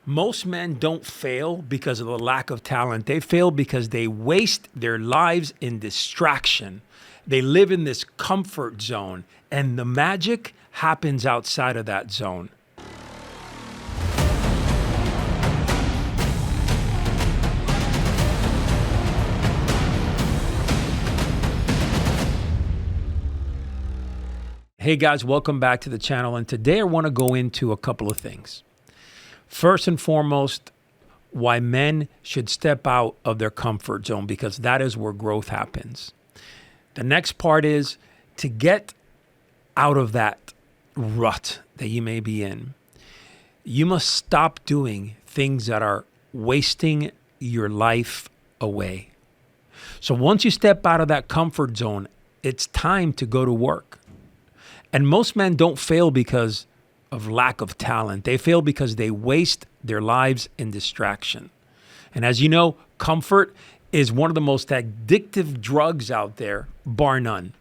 Most men don't fail because of the lack of talent. They fail because they waste their lives in distraction. They live in this comfort zone, and the magic happens outside of that zone. Hey guys, welcome back to the channel. And today I want to go into a couple of things. First and foremost, why men should step out of their comfort zone, because that is where growth happens. The next part is to get out of that rut that you may be in. You must stop doing things that are wasting your life away. So once you step out of that comfort zone, it's time to go to work. And most men don't fail because of lack of talent. They fail because they waste their lives in distraction. And as you know, comfort is one of the most addictive drugs out there, bar none.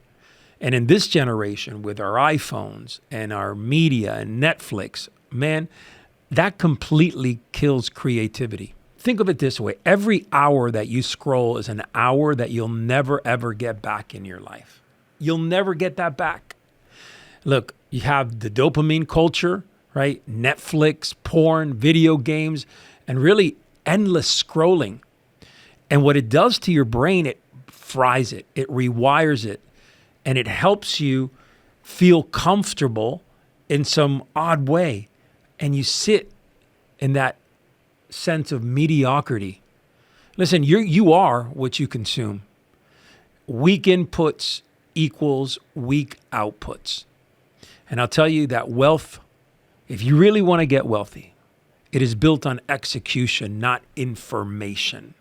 And in this generation, with our iPhones and our media and Netflix, man, that completely kills creativity. Think of it this way. Every hour that you scroll is an hour that you'll never, ever get back in your life. You'll never get that back. Look, you have the dopamine culture, right? Netflix, porn, video games, and really endless scrolling. And what it does to your brain, it fries it, it rewires it, and it helps you feel comfortable in some odd way. And you sit in that sense of mediocrity. Listen, you are what you consume. Weak inputs equals weak outputs. And I'll tell you that wealth, if you really want to get wealthy, it is built on execution, not information.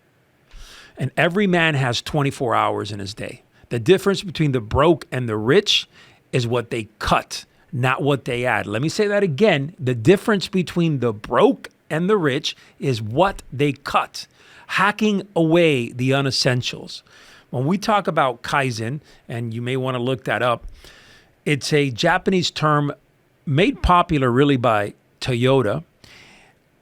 And every man has 24 hours in his day. The difference between the broke and the rich is what they cut, not what they add. Let me say that again. The difference between the broke and the rich is what they cut, hacking away the unessentials. When we talk about Kaizen, and you may want to look that up, it's a Japanese term made popular really by Toyota,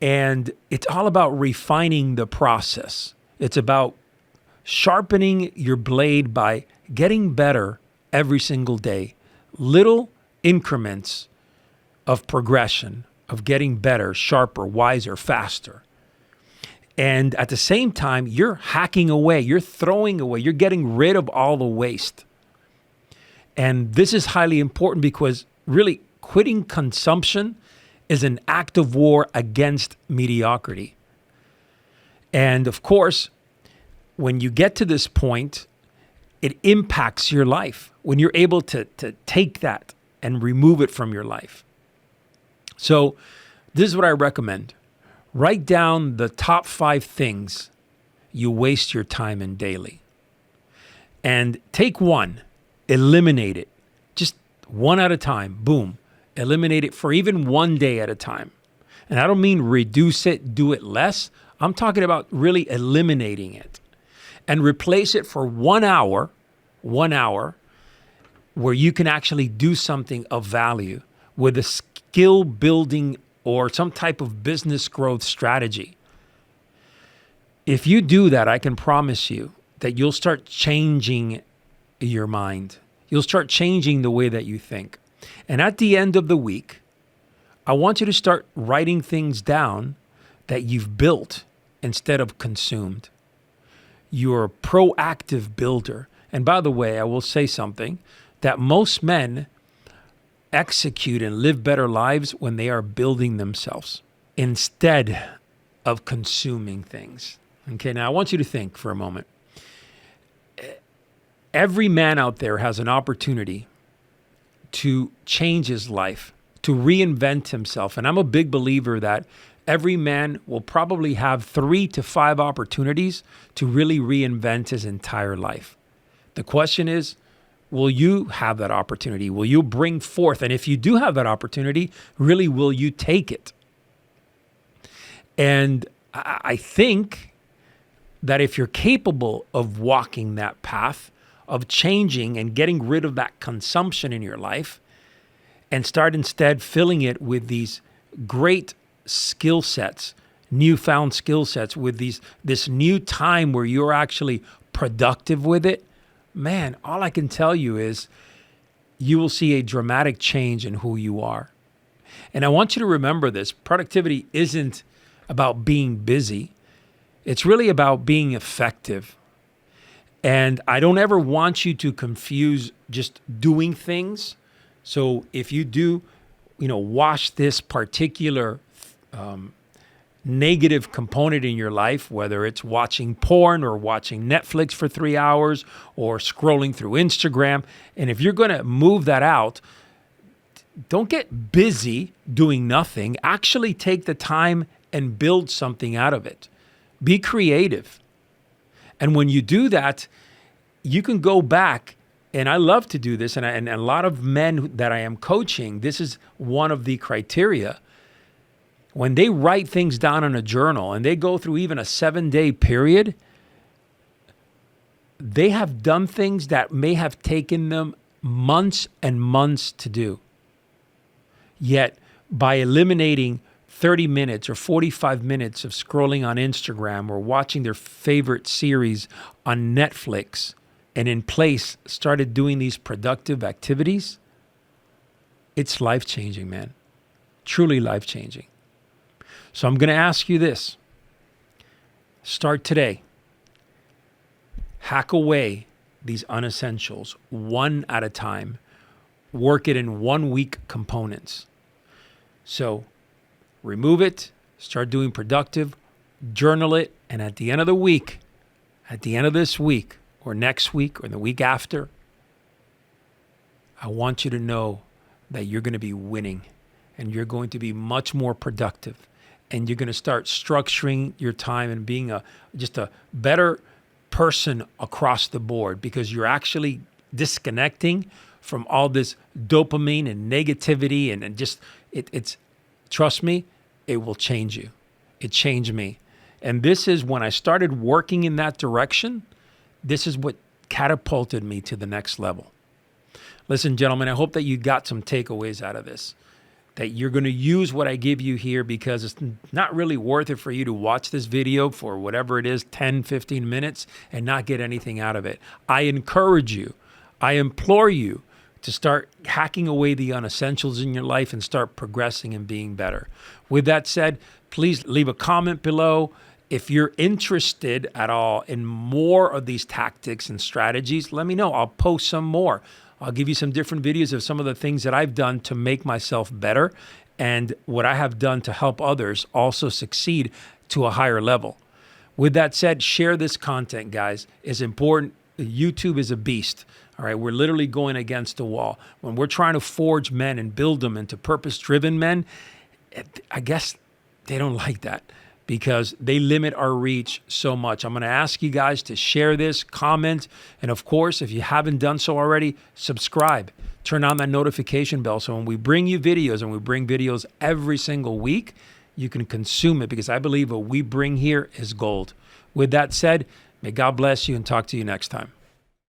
and it's all about refining the process. It's about sharpening your blade by getting better every single day. Little increments of progression, of getting better, sharper, wiser, faster. And at the same time, you're hacking away, you're throwing away, you're getting rid of all the waste. And this is highly important because really quitting consumption is an act of war against mediocrity. And of course, when you get to this point, it impacts your life when you're able to take that and remove it from your life. So this is what I recommend. Write down the top 5 things you waste your time in daily. And take one. Eliminate it. Just one at a time. Boom. Eliminate it for even one day at a time. And I don't mean reduce it, do it less. I'm talking about really eliminating it. And replace it for 1 hour where you can actually do something of value with a skill building or some type of business growth strategy. If you do that, I can promise you that you'll start changing your mind. You'll start changing the way that you think. And at the end of the week, I want you to start writing things down that you've built instead of consumed. You're a proactive builder. And by the way, I will say something that most men execute and live better lives when they are building themselves instead of consuming things. Okay, now I want you to think for a moment. Every man out there has an opportunity to change his life, to reinvent himself. And I'm a big believer that every man will probably have 3 to 5 opportunities to really reinvent his entire life. The question is, will you have that opportunity? Will you bring forth? And if you do have that opportunity, really, will you take it? And I think that if you're capable of walking that path, of changing and getting rid of that consumption in your life and start instead filling it with these great skill sets newfound skill sets, with this new time where you're actually productive with it, man, all I can tell you is you will see a dramatic change in who you are. And I want you to remember this. Productivity isn't about being busy. It's really about being effective. And I don't ever want you to confuse just doing things. So if you do, wash this particular negative component in your life, whether it's watching porn or watching Netflix for 3 hours or scrolling through Instagram, and if you're going to move that out, don't get busy doing nothing. Actually take the time and build something out of it. Be creative. And when you do that, you can go back, and I love to do this, and a lot of men that I am coaching, this is one of the criteria. When they write things down in a journal and they go through even a 7-day period, they have done things that may have taken them months and months to do. Yet by eliminating 30 minutes or 45 minutes of scrolling on Instagram or watching their favorite series on Netflix, and in place started doing these productive activities, it's life-changing, man. Truly life-changing. So I'm going to ask you this. Start today. Hack away these unessentials one at a time. Work it in 1 week components. So remove it, start doing productive, journal it, and at the end of the week, at the end of this week or next week or the week after, I want you to know that you're going to be winning and you're going to be much more productive. And you're going to start structuring your time and being just a better person across the board, because you're actually disconnecting from all this dopamine and negativity and just it's trust me, it will change you. It changed me. And this is when I started working in that direction, this is what catapulted me to the next level. Listen, gentlemen, I hope that you got some takeaways out of this, that you're going to use what I give you here, because it's not really worth it for you to watch this video for whatever it is, 10, 15 minutes, and not get anything out of it. I encourage you, I implore you to start hacking away the unessentials in your life and start progressing and being better. With that said, please leave a comment below. If you're interested at all in more of these tactics and strategies, let me know. I'll post some more. I'll give you some different videos of some of the things that I've done to make myself better and what I have done to help others also succeed to a higher level. With that said, share this content, guys. It's important. YouTube is a beast. All right, we're literally going against the wall. When we're trying to forge men and build them into purpose-driven men, I guess they don't like that, because they limit our reach so much. I'm going to ask you guys to share this, comment, and of course, if you haven't done so already, subscribe. Turn on that notification bell so when we bring you videos, and we bring videos every single week, you can consume it, because I believe what we bring here is gold. With that said, may God bless you, and talk to you next time.